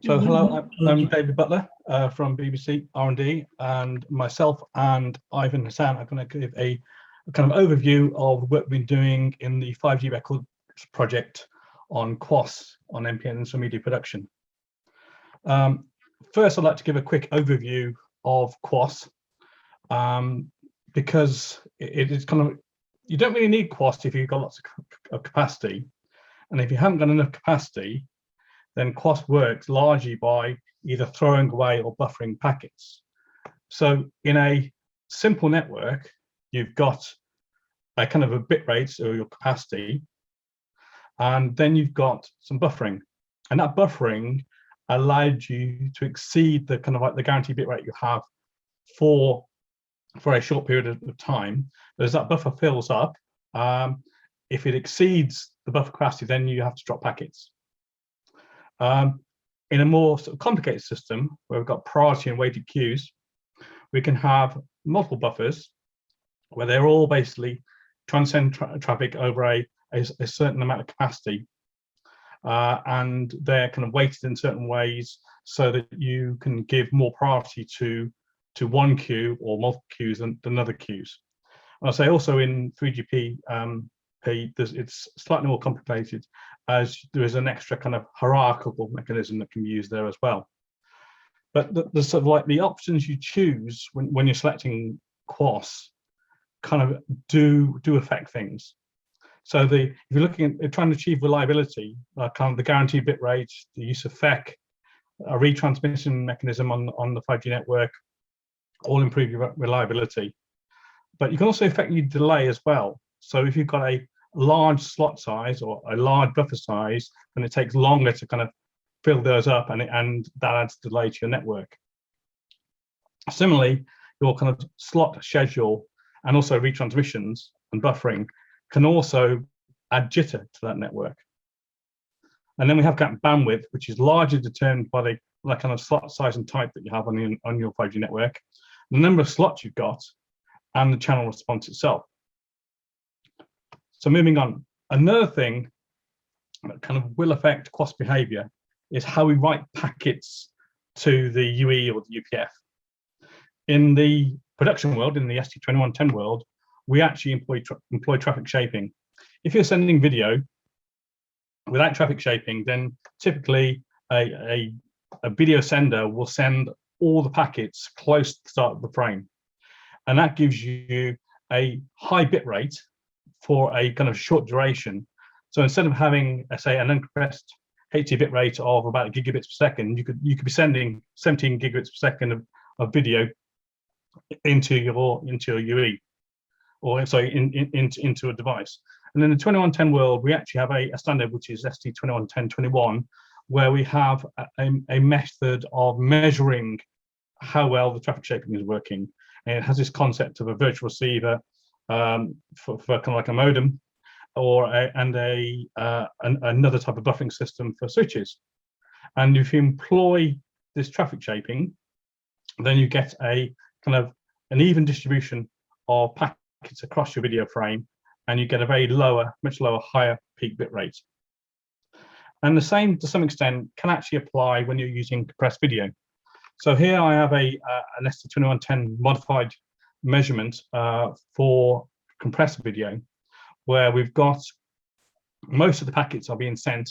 So hello, I'm David Butler from BBC R&D, and myself and Ivan Hassan are going to give a kind of overview of the work we've been doing in the 5G records project on QoS on NPN and media production. First, I'd like to give a quick overview of QoS because it is kind of, you don't really need QoS if you've got lots of capacity, and if you haven't got enough capacity, then QoS works largely by either throwing away or buffering packets. So in a simple network, you've got a kind of a bit rate or your capacity, and then you've got some buffering, and that buffering allowed you to exceed the kind of like the guaranteed bit rate you have for a short period of time. But as that buffer fills up, if it exceeds the buffer capacity, then you have to drop packets. In a more sort of complicated system where we've got priority and weighted queues, we can have multiple buffers where they're all basically trying to send traffic over a certain amount of capacity, and they're kind of weighted in certain ways so that you can give more priority to one queue or multiple queues than other queues. And I'll say also in 3GP, it's slightly more complicated, as there is an extra kind of hierarchical mechanism that can be used there as well. But the sort of like the options you choose when you're selecting QoS kind of do affect things. So if you're looking at trying to achieve reliability, kind of the guaranteed bit rate, the use of FEC, a retransmission mechanism on the 5G network, all improve your reliability. But you can also affect your delay as well. So if you've got a large slot size or a large buffer size, then it takes longer to kind of fill those up, and that adds delay to your network. Similarly, your kind of slot schedule and also retransmissions and buffering can also add jitter to that network. And then we have bandwidth, which is largely determined by the kind of slot size and type that you have on your 5G network, the number of slots you've got, and the channel response itself. So moving on, another thing that kind of will affect QoS behavior is how we write packets to the UE or the UPF. In the production world, in the ST2110 world, we actually employ traffic shaping. If you're sending video without traffic shaping, then typically a video sender will send all the packets close to the start of the frame. And that gives you a high bit rate for a kind of short duration. So instead of having, say, an uncompressed HD bit rate of about gigabits per second, you could be sending 17 gigabits per second of video into your UE, or sorry, into a device. And in the 2110 world, we actually have a standard which is ST211021, where we have a method of measuring how well the traffic shaping is working. And it has this concept of a virtual receiver for kind of like a modem, or another type of buffering system for switches. And if you employ this traffic shaping, then you get a kind of an even distribution of packets across your video frame, and you get a very much lower, higher peak bit rate. And the same, to some extent, can actually apply when you're using compressed video. So here I have an ST2110 modified measurement for compressed video, where we've got most of the packets are being sent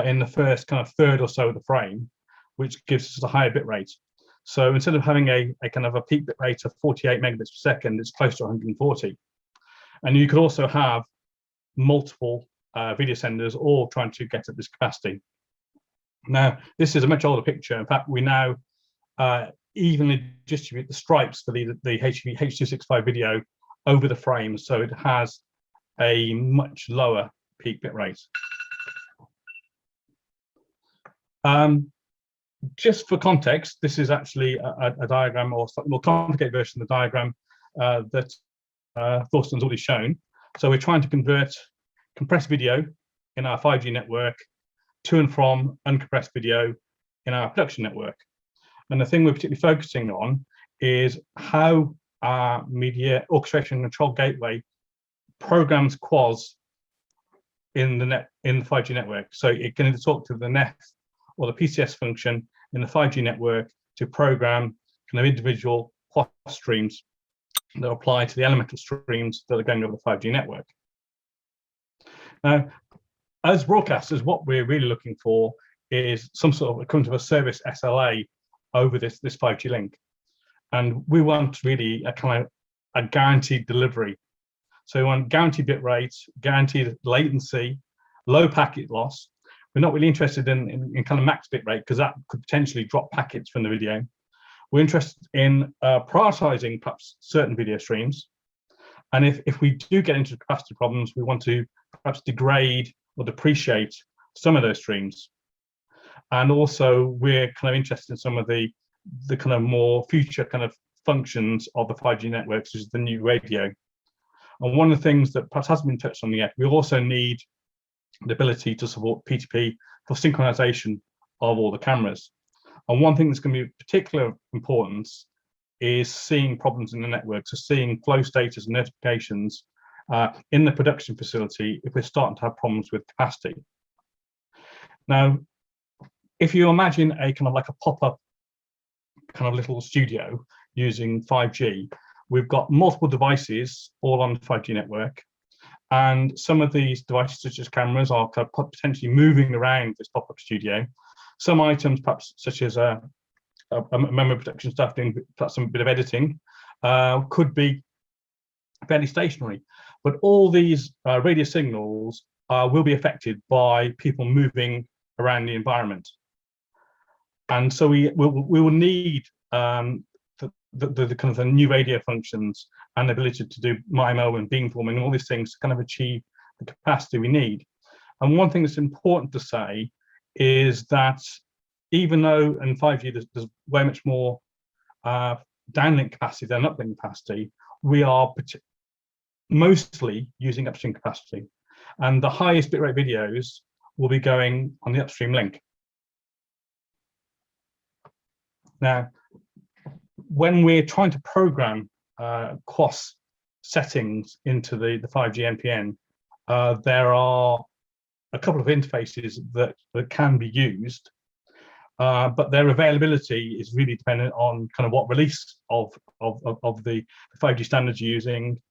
in the first kind of third or so of the frame, which gives us a higher bit rate. So instead of having a kind of a peak bit rate of 48 megabits per second, it's close to 140. And you could also have multiple video senders all trying to get at this capacity. Now, this is a much older picture. In fact, we now evenly distribute the stripes for the H.265 video over the frame, so it has a much lower peak bit rate. Just for context, this is actually a diagram, or slightly more complicated version of the diagram that Thorsten's already shown. So we're trying to convert compressed video in our 5G network to and from uncompressed video in our production network. And the thing we're particularly focusing on is how our media orchestration and control gateway programs QoS in the 5G network. So it can either talk to the NEF or the PCS function in the 5G network to program kind of individual QoS streams that apply to the elemental streams that are going over the 5G network. Now, as broadcasters, what we're really looking for is some sort of equivalent of a service SLA over this 5G link. And we want really a kind of a guaranteed delivery. So we want guaranteed bit rates, guaranteed latency, low packet loss. We're not really interested in kind of max bit rate because that could potentially drop packets from the video. We're interested in prioritizing perhaps certain video streams. And if we do get into capacity problems, we want to perhaps degrade or depreciate some of those streams. And also we're kind of interested in some of the kind of more future kind of functions of the 5G networks, which is the new radio. And one of the things that perhaps hasn't been touched on yet, we also need the ability to support P2P for synchronization of all the cameras. And one thing that's going to be of particular importance is seeing problems in the network, so seeing flow status and notifications in the production facility if we're starting to have problems with capacity. Now, if you imagine a kind of like a pop-up kind of little studio using 5G, we've got multiple devices all on the 5G network, and some of these devices, such as cameras, are kind of potentially moving around this pop-up studio. Some items, perhaps such as a memory protection stuff doing perhaps some bit of editing, could be fairly stationary. But all these radio signals will be affected by people moving around the environment. And so we will need the kind of the new radio functions and the ability to do MIMO and beamforming and all these things to kind of achieve the capacity we need. And one thing that's important to say is that even though in 5G there's way much more downlink capacity than uplink capacity, we are mostly using upstream capacity. And the highest bitrate videos will be going on the upstream link. Now, when we're trying to program QoS settings into the 5G NPN, there are a couple of interfaces that can be used, but their availability is really dependent on kind of what release of the 5G standards you're using,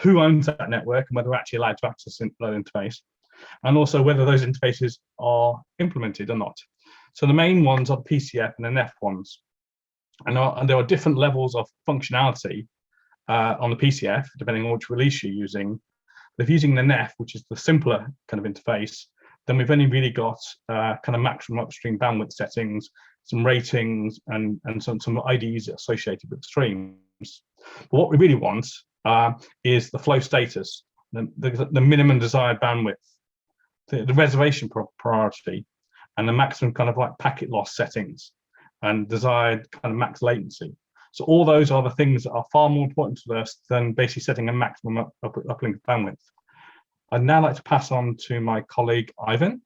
who owns that network, and whether we're actually allowed to access that interface, and also whether those interfaces are implemented or not. So the main ones are the PCF and the NEF ones. And there are different levels of functionality on the PCF, depending on which release you're using. But if using the NEF, which is the simpler kind of interface, then we've only really got kind of maximum upstream bandwidth settings, some ratings, and some IDs associated with the streams. But what we really want is the flow status, the minimum desired bandwidth, the reservation priority, and the maximum kind of like packet loss settings and desired kind of max latency. So all those are the things that are far more important to us than basically setting a maximum uplink bandwidth. I'd now like to pass on to my colleague, Ivan.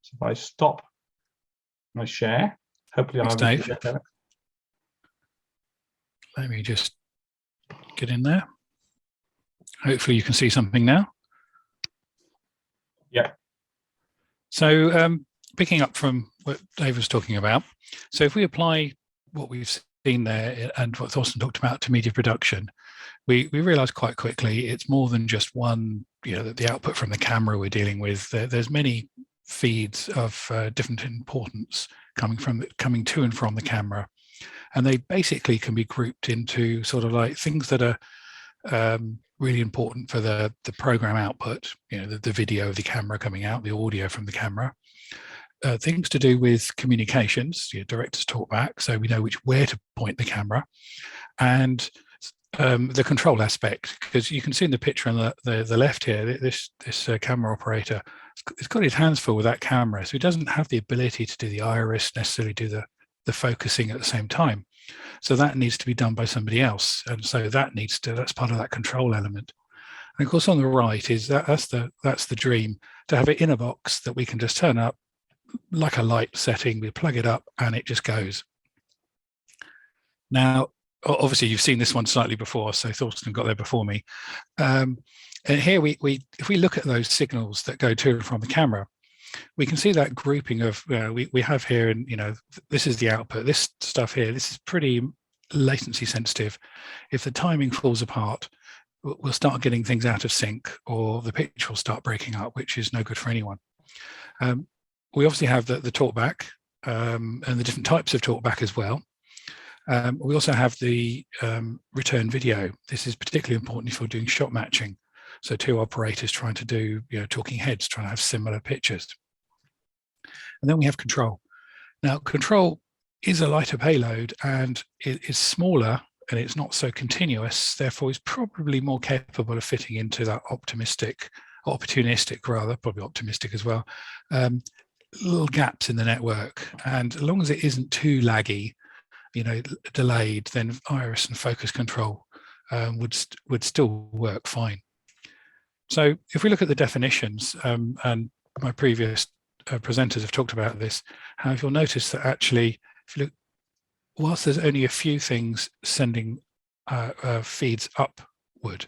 So if I stop my share, hopefully Thanks, I'll Dave. Let me just get in there. Hopefully you can see something now. Yeah. So picking up from what Dave was talking about, so if we apply what we've seen there and what Thorsten talked about to media production, we realized quite quickly it's more than just one, the output from the camera we're dealing with. There's many feeds of different importance coming to and from the camera, and they basically can be grouped into sort of like things that are really important for the program output, the video of the camera coming out, the audio from the camera. Things to do with communications, directors talk back, so we know where to point the camera, and the control aspect, because you can see in the picture on the left here, this camera operator has got his hands full with that camera, so he doesn't have the ability to do the iris, necessarily do the focusing at the same time. So that needs to be done by somebody else, and so that's part of that control element. And of course, on the right is that's the dream, to have it in a box that we can just turn up like a light setting. We plug it up and it just goes. Now, obviously, you've seen this one slightly before, so Thorsten got there before me. And here if we look at those signals that go to and from the camera, we can see that grouping of we have here, and this is the output. This stuff here, this is pretty latency sensitive. If the timing falls apart, we'll start getting things out of sync, or the picture will start breaking up, which is no good for anyone. We obviously have the talkback and the different types of talkback as well. We also have the return video. This is particularly important if you're doing shot matching. So two operators trying to do talking heads, trying to have similar pictures. And then we have control. Now, control is a lighter payload, and it is smaller, and it's not so continuous. Therefore, it's probably more capable of fitting into that opportunistic, probably optimistic as well, little gaps in the network. And as long as it isn't too laggy, delayed, then iris and focus control would still work fine. So if we look at the definitions, and my previous presenters have talked about this, you'll notice that actually, if you look, whilst there's only a few things sending feeds upward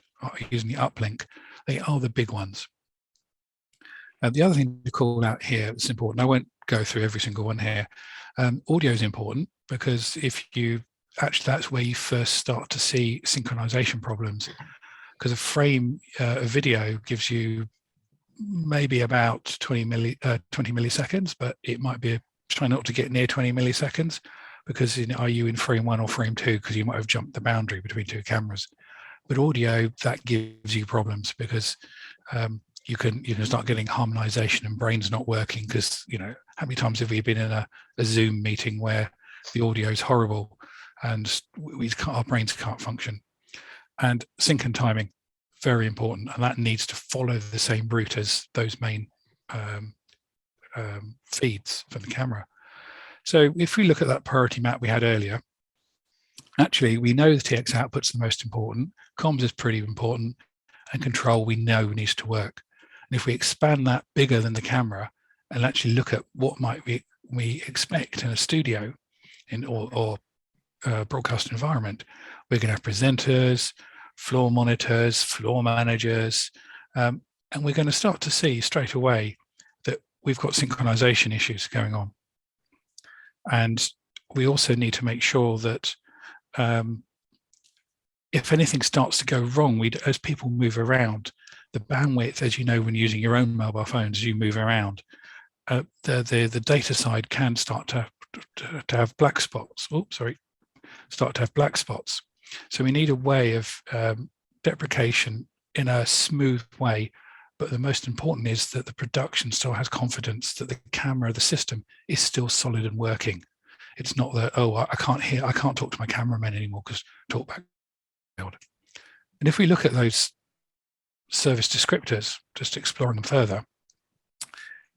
using the uplink, they are the big ones. The other thing to call out here that's important, I won't go through every single one here. Audio is important, because if you actually, that's where you first start to see synchronization problems, because a frame of video gives you maybe about 20 milliseconds, but it might be try not to get near 20 milliseconds, because are you in frame 1 or frame 2, because you might have jumped the boundary between two cameras. But audio, that gives you problems, because you can start getting harmonization and brains not working, because how many times have we been in a Zoom meeting where the audio is horrible and our brains can't function. And sync and timing, very important, and that needs to follow the same route as those main feeds from the camera. So if we look at that priority map we had earlier, actually we know the TX output's the most important, comms is pretty important, and control we know needs to work. And if we expand that bigger than the camera and actually look at what might we expect in a studio or broadcast environment, we're going to have presenters, floor monitors, floor managers, and we're going to start to see straight away that we've got synchronization issues going on. And we also need to make sure that if anything starts to go wrong, as people move around, the bandwidth, as you know, when using your own mobile phones, as you move around, the data side can start to have black spots. Start to have black spots. So we need a way of deprecation in a smooth way. But the most important is that the production still has confidence that the camera, the system, is still solid and working. It's not that, I can't talk to my cameraman anymore because talkback failed. And if we look at those service descriptors, just exploring them further,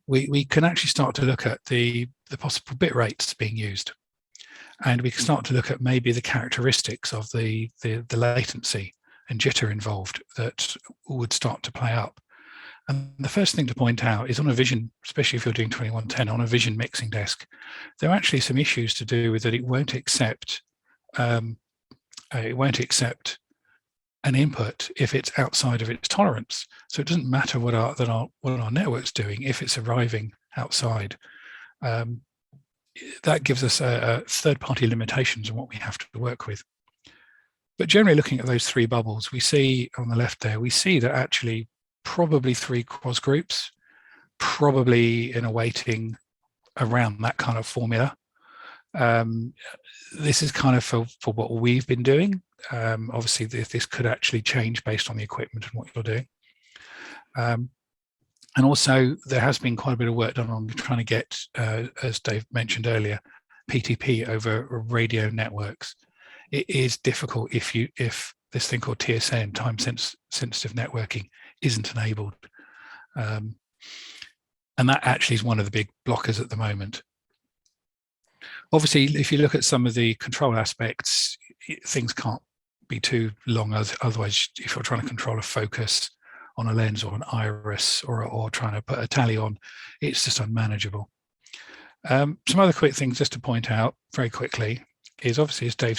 we can actually start to look at the possible bit rates being used. And we can start to look at maybe the characteristics of the latency and jitter involved that would start to play up. And the first thing to point out is on a Vision, especially if you're doing 2110, on a Vision mixing desk, there are actually some issues to do with that it won't accept an input if it's outside of its tolerance. So it doesn't matter what our network's doing if it's arriving outside. That gives us a third-party limitations on what we have to work with. But generally looking at those three bubbles, we see on the left there, we see that actually probably 3 quas groups, probably in a weighting around that kind of formula. This is kind of for what we've been doing. Obviously, this could actually change based on the equipment and what you're doing. And also, there has been quite a bit of work done on trying to get, as Dave mentioned earlier, PTP over radio networks. It is difficult if this thing called TSN, time-sensitive networking, isn't enabled. And that actually is one of the big blockers at the moment. Obviously, if you look at some of the control aspects, things can't be too long. Otherwise, if you're trying to control a focus on a lens or an iris or trying to put a tally on, it's just unmanageable. Some other quick things just to point out very quickly is obviously, as Dave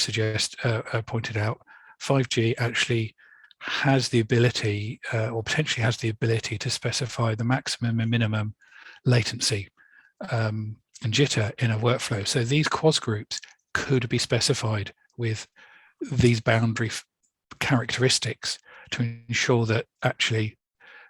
pointed out, 5G actually has the ability or potentially has the ability to specify the maximum and minimum latency and jitter in a workflow. So these QoS groups could be specified with these boundary characteristics to ensure that actually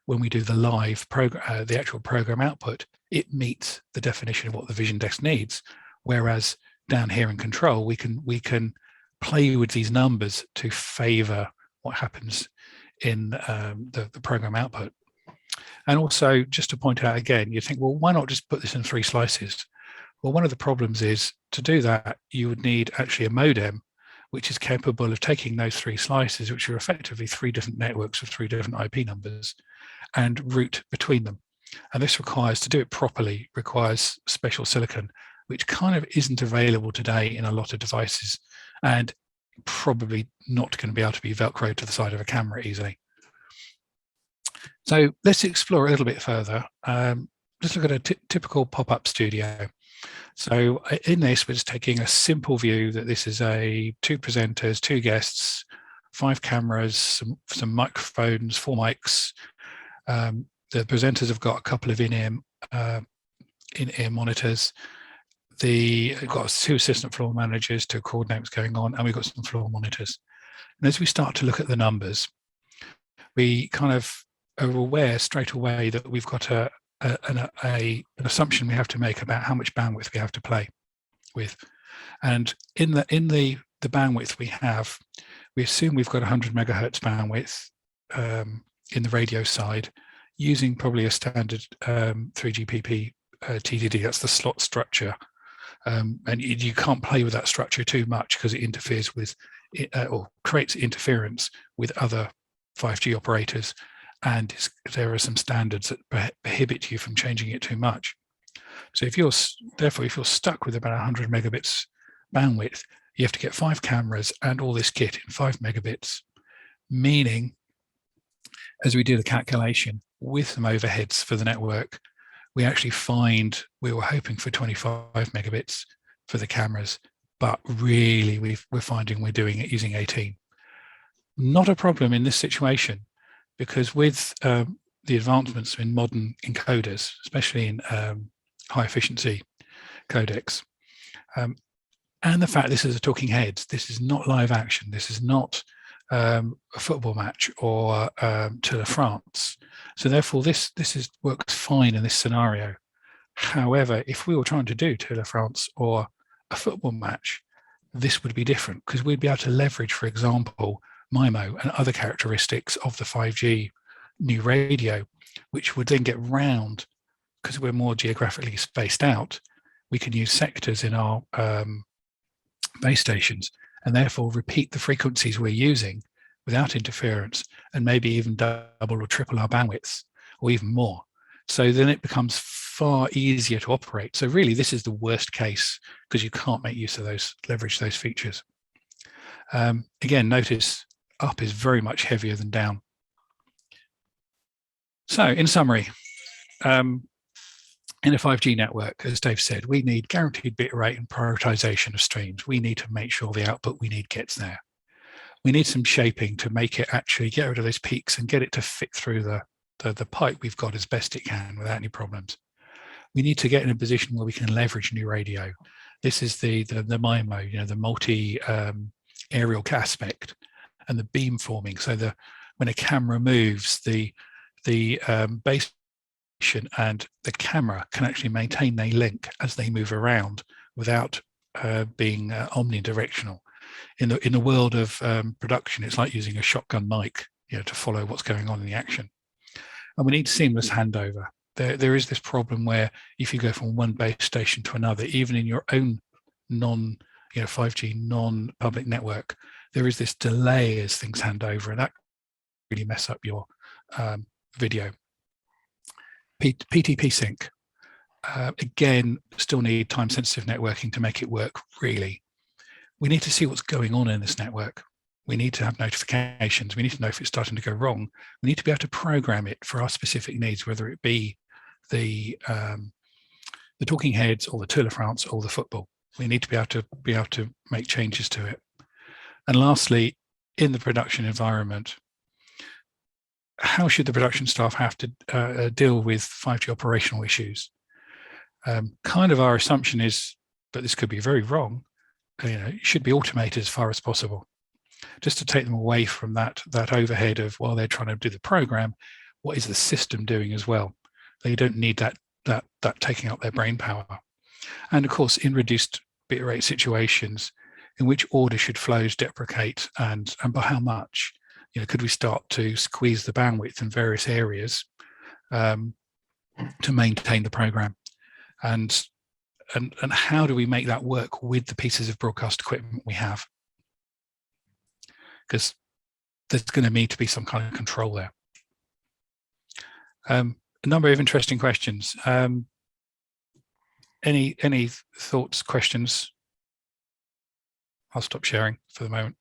when we do the live program, the actual program output, it meets the definition of what the vision desk needs. Whereas down here in control, we can play with these numbers to favor what happens in the program output. And also, just to point out again, you think, well, why not just put this in 3 slices? Well, one of the problems is to do that, you would need actually a modem, which is capable of taking those 3 slices, which are effectively 3 different networks with 3 different IP numbers, and route between them. And this requires, to do it properly, requires special silicon, which kind of isn't available today in a lot of devices, and probably not going to be able to be Velcroed to the side of a camera easily. So let's explore a little bit further. Let's look at a typical pop-up studio. So in this, we're just taking a simple view that this is 2 presenters, 2 guests, 5 cameras, some microphones, 4 mics. The presenters have got a couple of in-ear monitors. We've got 2 assistant floor managers to coordinate what's going on, and we've got some floor monitors. And as we start to look at the numbers, we kind of are aware straight away that we've got an assumption we have to make about how much bandwidth we have to play with. And in the bandwidth we assume we've got 100 megahertz bandwidth in the radio side, using probably a standard 3GPP TDD. That's the slot structure. And you can't play with that structure too much because it interferes with or creates interference with other 5G operators, and there are some standards that prohibit you from changing it too much. So if you're stuck with about 100 megabits bandwidth, you have to get 5 cameras and all this kit in 5 megabits, meaning, as we do the calculation with some overheads for the network, we actually find we were hoping for 25 megabits for the cameras, but really we're finding we're doing it using 18. Not a problem in this situation, because with the advancements in modern encoders, especially in high efficiency codecs, and the fact this is a talking heads, this is not live action, this is not a football match or Tour de France. So therefore this works fine in this scenario. However, if we were trying to do Tour de France or a football match, this would be different, because we'd be able to leverage, for example, MIMO and other characteristics of the 5G new radio, which would then get round, because we're more geographically spaced out, we can use sectors in our base stations and therefore repeat the frequencies we're using without interference, and maybe even double or triple our bandwidths, or even more. So then it becomes far easier to operate. So really this is the worst case, because you can't make use of those, leverage those features. Again, notice up is very much heavier than down. So in summary, in a 5G network, as Dave said, we need guaranteed bit rate and prioritization of streams. We need to make sure the output we need gets there. We need some shaping to make it actually get rid of those peaks and get it to fit through the pipe we've got as best it can without any problems. We need to get in a position where we can leverage new radio. This is the MIMO, you know, the multi aerial aspect, and the beam forming. So when a camera moves, the base station and the camera can actually maintain a link as they move around without being omnidirectional. In the world of production, it's like using a shotgun mic, you know, to follow what's going on in the action. And we need seamless handover. There is this problem where if you go from one base station to another, even in your own 5G non-public network, there is this delay as things hand over, and that really mess up your video. PTP sync, again, still need time-sensitive networking to make it work really. We need to see what's going on in this network. We need to have notifications. We need to know if it's starting to go wrong. We need to be able to program it for our specific needs, whether it be the talking heads or the Tour de France or the football. We need to be able to make changes to it. And lastly, in the production environment, how should the production staff have to deal with 5G operational issues? Kind of our assumption is, but this could be very wrong, it should be automated as far as possible, just to take them away from that overhead of, while they're trying to do the program, what is the system doing as well? They don't need that taking up their brain power. And of course, in reduced bit rate situations, in which order should flows deprecate, and by how much? Could we start to squeeze the bandwidth in various areas to maintain the program? And how do we make that work with the pieces of broadcast equipment we have? Because there's going to need to be some kind of control there. A number of interesting questions. Any thoughts, questions? I'll stop sharing for the moment.